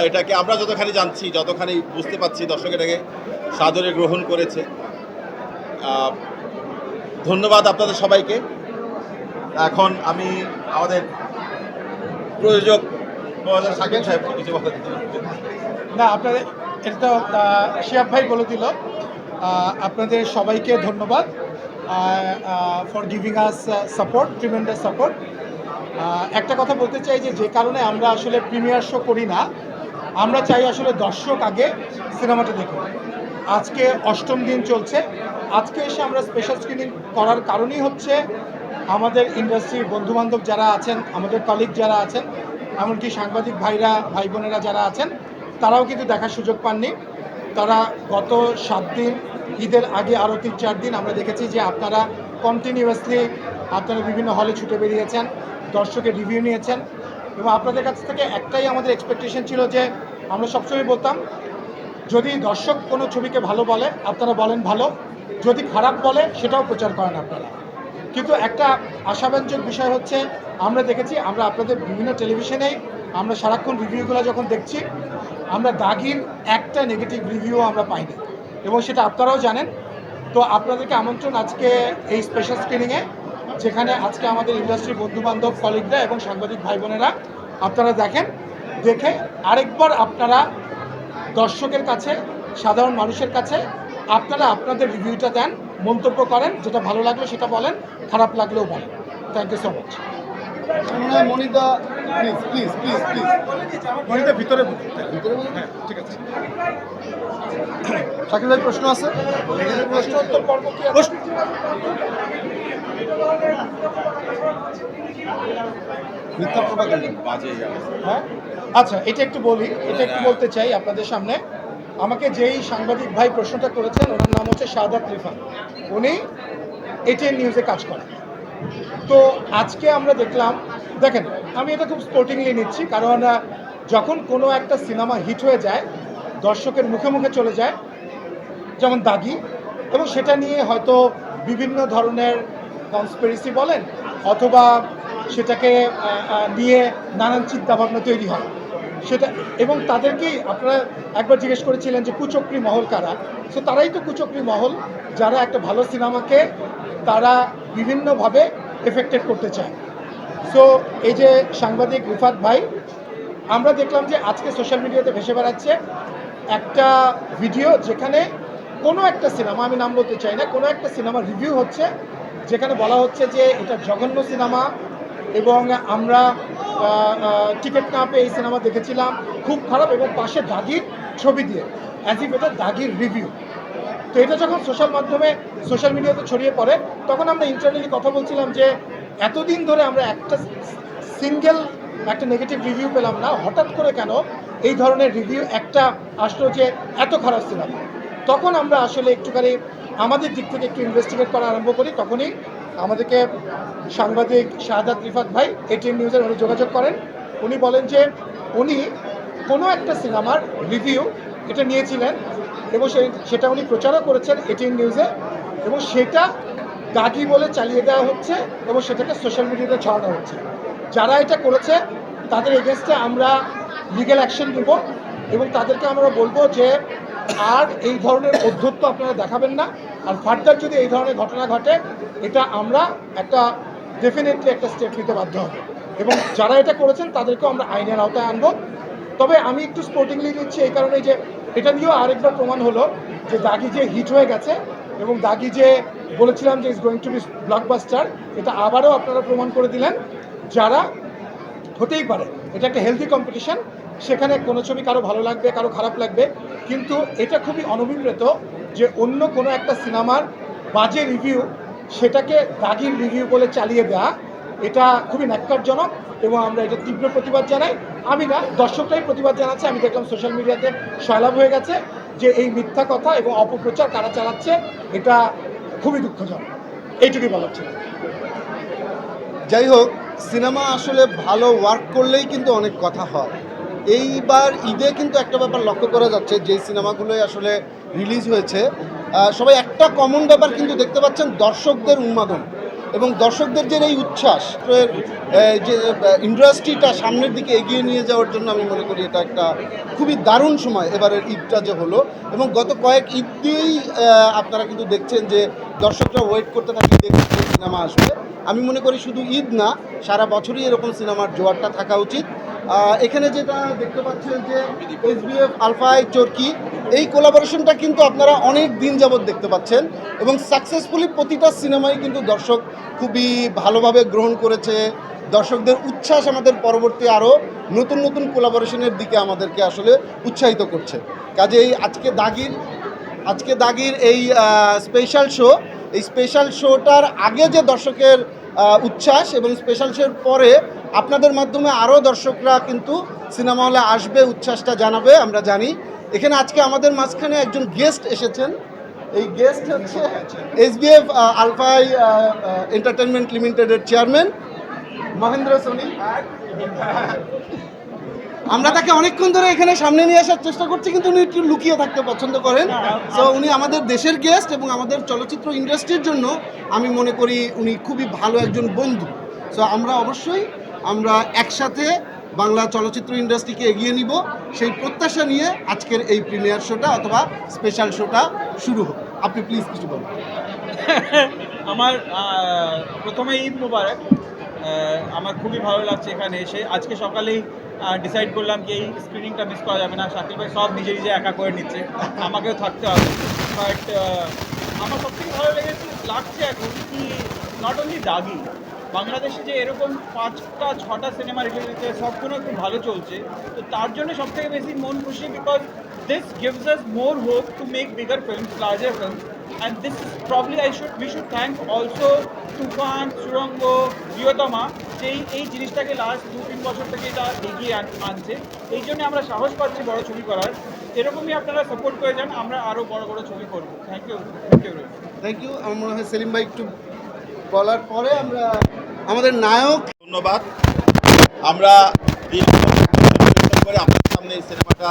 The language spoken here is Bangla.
এটাকে আমরা যতখানি জানছি, যতখানি বুঝতে পারছি, দর্শক এটাকে সাদরে গ্রহণ করেছে। ধন্যবাদ আপনাদের সবাইকে। এখন আমি আমাদের প্রযোজক শাকিল সাহেব কিছু বলতে না, আপনাদের এটা তো শিয়াব ভাই বলে দিল। আপনাদের সবাইকে ধন্যবাদ for giving us support, tremendous support. একটা কথা বলতে চাই যে কারণে আমরা আসলে প্রিমিয়ার শো করি না, আমরা চাই আসলে দর্শক আগে সিনেমাটা দেখুন। আজকে 8ম দিন চলছে। আজকে এসে আমরা স্পেশাল স্ক্রিনিং করার কারণই হচ্ছে আমাদের ইন্ডাস্ট্রির বন্ধুবান্ধব যারা আছেন, আমাদের কলিগ যারা আছেন, এমনকি সাংবাদিক ভাইরা, ভাই বোনেরা যারা আছেন, তারাও কিন্তু দেখার সুযোগ পাননি। তারা গত 7 দিন, ঈদের আগে আরও 3-4 দিন আমরা দেখেছি যে আপনারা কন্টিনিউয়াসলি আপনারা বিভিন্ন হলে ছুটে বেরিয়েছেন, দর্শকের রিভিউ নিয়েছেন, এবং আপনাদের কাছ থেকে একটাই আমাদের এক্সপেকটেশন ছিল যে আমরা সবসময় বলতাম, যদি দর্শক কোনো ছবিকে ভালো বলে আপনারা বলেন ভালো, যদি খারাপ বলে সেটাও প্রচার করেন আপনারা। কিন্তু একটা আশাব্যঞ্জক বিষয় হচ্ছে আমরা দেখেছি, আমরা আপনাদের বিভিন্ন টেলিভিশনেই আমরা সারাক্ষণ রিভিউগুলো যখন দেখছি, আমরা দাগির একটা নেগেটিভ রিভিউ আমরা পাইনি, এবং সেটা আপনারাও জানেন। তো আপনাদেরকে আমন্ত্রণ আজকে এই স্পেশাল স্ক্রিনিংয়ে, যেখানে আজকে আমাদের ইন্ডাস্ট্রির বন্ধুবান্ধব, কলিগরা এবং সাংবাদিক ভাই বোনেরা আপনারা দেখে আরেকবার আপনারা দর্শকের কাছে, সাধারণ মানুষের কাছে আপনারা আপনাদের রিভিউটা দেন, মন্তব্য করেন, যেটা ভালো লাগলো সেটা বলেন, খারাপ লাগলেও বলেন। Thank you so much. Monita please please please please Monita ভিতরে ভিতরে হ্যাঁ, ঠিক আছে। শাকিল ভাই প্রশ্ন আছে? প্রশ্ন উত্তর পর্ব কি আছে? মিথ্যা প্রপাগান্ডা বাজে হ্যাঁ, আচ্ছা, এটা একটু বলতে চাই আপনাদের সামনে। আমাকে যেই সাংবাদিক ভাই প্রশ্নটা করেছেন, ওনার নাম হচ্ছে শাহাদাত রিফাত। উনি এটিএন নিউজে কাজ করেন। তো আজকে আমরা দেখলাম, দেখেন আমি এটা খুব স্পোর্টিংলি নিচ্ছি, কারণ যখন কোনো একটা সিনেমা হিট হয়ে যায়, দর্শকের মুখে মুখে চলে যায়, যেমন দাগি, এবং সেটা নিয়ে হয়তো বিভিন্ন ধরনের কনস্পিরেসি বলেন, অথবা সেটাকে নিয়ে নানান চিন্তাভাবনা তৈরি হয় সেটা, এবং তাদেরকেই আপনারা একবার জিজ্ঞেস করেছিলেন যে কুচক্রী মহল কারা। সো তারাই তো কুচক্রী মহল, যারা একটা ভালো সিনেমাকে তারা বিভিন্নভাবে এফেক্টেড করতে চায়। সো এই যে সাংবাদিক রিফাত ভাই, আমরা দেখলাম যে আজকে সোশ্যাল মিডিয়াতে ভেসে বেড়াচ্ছে একটা ভিডিও, যেখানে কোনো একটা সিনেমা, আমি নাম বলতে চাই না, কোনো একটা সিনেমা রিভিউ হচ্ছে, যেখানে বলা হচ্ছে যে এটা জঘন্য সিনেমা, এবং আমরা টিকিট না পেয়ে এই সিনেমা দেখেছিলাম, খুব খারাপ, এবং পাশে দাগির ছবি দিয়ে অ্যাজ ইফ এটা দাগির রিভিউ। তো এটা যখন সোশ্যাল মিডিয়াতে ছড়িয়ে পড়ে, তখন আমরা ইন্টারনালি কথা বলছিলাম যে এতদিন ধরে আমরা একটা নেগেটিভ রিভিউ পেলাম না, হঠাৎ করে কেন এই ধরনের রিভিউ একটা আসলো যে এত খারাপ সিনেমা। তখন আমরা আসলে একটুখানি আমাদের দিক থেকে একটু ইনভেস্টিগেট করা আরম্ভ করি। তখনই আমাদেরকে সাংবাদিক শাহাদাত রিফাত ভাই এটিএন নিউজের উনি যোগাযোগ করেন। উনি বলেন যে উনি কোনো একটা সিনেমার রিভিউ এটা নিয়েছিলেন, এবং সেটা উনি প্রচারও করেছেন এটিএন নিউজে, এবং সেটা দাগি বলে চালিয়ে দেওয়া হচ্ছে, এবং সেটাকে সোশ্যাল মিডিয়াতে ছড়ানো হচ্ছে। যারা এটা করেছে তাদের এগেনস্টে আমরা লিগ্যাল অ্যাকশন নিব, এবং তাদেরকে আমরা বলবো যে আর এই ধরনের অধ্যত্ব আপনারা দেখাবেন না, আর ফার্দার যদি এই ধরনের ঘটনা ঘটে, এটা আমরা ডেফিনেটলি একটা স্টেপ নিতে বাধ্য হব, এবং যারা এটা করেছেন তাদেরকেও আমরা আইনের আওতায় আনবো। তবে আমি একটু স্পোর্টিংলি নিচ্ছি এই কারণে যে এটা নিয়েও আরেকবার প্রমাণ হলো যে দাগি যে হিট হয়ে গেছে, এবং দাগি যে বলেছিলাম যে is going to be blockbuster, এটা আবারও আপনারা প্রমাণ করে দিলেন। যারা হতেই পারে, এটা একটা হেলদি কম্পিটিশন, সেখানে কোনো ছবি কারো ভালো লাগবে, কারো খারাপ লাগবে, কিন্তু এটা খুবই অনভিপ্রেত যে অন্য কোনো একটা সিনেমার বাজে রিভিউ সেটাকে দাগির রিভিউ বলে চালিয়ে দেওয়া, এটা খুবই ন্যাক্কারজনক, এবং আমরা এটা তীব্র প্রতিবাদ জানাই। আমি না, দর্শকরাই প্রতিবাদ জানাচ্ছে। আমি দেখলাম সোশ্যাল মিডিয়াতে সয়লাভ হয়ে গেছে যে এই মিথ্যা কথা এবং অপপ্রচার কারা চালাচ্ছে, এটা খুবই দুঃখজনক। এইটুকুই বলার ছিল। যাই হোক, সিনেমা আসলে ভালো ওয়ার্ক করলেই কিন্তু অনেক কথা হয়। এইবার ঈদে কিন্তু একটা ব্যাপার লক্ষ্য করা যাচ্ছে, যেই সিনেমাগুলোই আসলে রিলিজ হয়েছে, সবাই একটা কমন ব্যাপার কিন্তু দেখতে পাচ্ছেন, দর্শকদের উন্মাদন। এবং দর্শকদের যে এই উচ্ছ্বাস যে ইন্ডাস্ট্রিটা সামনের দিকে এগিয়ে নিয়ে যাওয়ার জন্য আমি মনে করি এটা একটা খুবই দারুণ সময় এবারের ঈদটা যে হলো। এবং গত কয়েক ঈদ দিয়েই আপনারা কিন্তু দেখছেন যে দর্শকরা ওয়েট করতে থাকে দেখতে সিনেমা আসবে। আমি মনে করি শুধু ঈদ না, সারা বছরই এরকম সিনেমার জোয়ারটা থাকা উচিত। এখানে যেটা দেখতে পাচ্ছেন যে SBF আলফাই চরকি, এই কোলাবোরেশনটা কিন্তু আপনারা অনেক দিন যাবৎ দেখতে পাচ্ছেন এবং সাকসেসফুলি প্রতিটা সিনেমাই কিন্তু দর্শক খুবই ভালোভাবে গ্রহণ করেছে। দর্শকদের উচ্ছ্বাস আমাদের পরবর্তী আরও নতুন নতুন কোলাবোরেশনের দিকে আমাদেরকে আসলে উৎসাহিত করছে। কাজেই আজকে দাগির এই স্পেশাল শো, এই স্পেশাল শোটার আগে যে দর্শকের উচ্ছ্বাস এবং স্পেশাল শোর পরে আপনাদের মাধ্যমে আরও দর্শকরা কিন্তু সিনেমা হলে আসবে, উচ্ছ্বাসটা জানাবে আমরা জানি। এখানে আজকে আমাদের মাঝখানে একজন গেস্ট এসেছেন। এই গেস্ট হচ্ছে SBF আলফাই এন্টারটেনমেন্ট লিমিটেডের চেয়ারম্যান মহেন্দ্র সোনি। আমরা তাকে অনেকক্ষণ ধরে এখানে সামনে নিয়ে আসার চেষ্টা করছি, কিন্তু উনি একটু লুকিয়ে থাকতে পছন্দ করেন। সো উনি আমাদের দেশের গেস্ট এবং আমাদের চলচ্চিত্র ইন্ডাস্ট্রির জন্য আমি মনে করি উনি খুবই ভালো একজন বন্ধু। সো আমরা অবশ্যই একসাথে বাংলা চলচ্চিত্র ইন্ডাস্ট্রিকে এগিয়ে নিব, সেই প্রত্যাশা নিয়ে আজকের এই প্রিমিয়ার শোটা অথবা স্পেশাল শোটা শুরু হোক। আপনি প্লিজ কিছু বলুন। আমার প্রথমে ঈদ মুবারক। আমার খুবই ভালো লাগছে এখানে এসে। আজকে সকালেই ডিসাইড করলাম কি এই স্ক্রিনিংটা মিস করা যাবে না। শাকিল ভাই সব নিজে নিজে একা করে নিচ্ছে, আমাকেও থাকতে হবে। বাট আমার সবথেকে ভালো লাগছে এখন কি নট অনলি দাগি, বাংলাদেশে যে এরকম 5-6টা সিনেমা রিলিজ হচ্ছে, সবগুলো খুব ভালো চলছে। তো তার জন্য সবথেকে বেশি মন খুশি, because this gives us more hope to make bigger films, larger films, and this is probably we should thank also তুফান, সুরঙ্গ, প্রিয়তমা, যে এই জিনিসটাকে লাস্ট 2-3 বছর থেকে এটা এগিয়ে আনছে। এই জন্য আমরা সাহস পাচ্ছি বড় ছবি করার। এরকমই আপনারা সাপোর্ট করে যান, আমরা আরও বড় বড় ছবি করবো। Thank you. Thank you. আমার মনে হয় সেলিম ভাই একটু বলার পরে আমরা আমাদের নায়ক। ধন্যবাদ। আমরা দীর্ঘ পরিশ্রম করে আপনার সামনে এই সিনেমাটা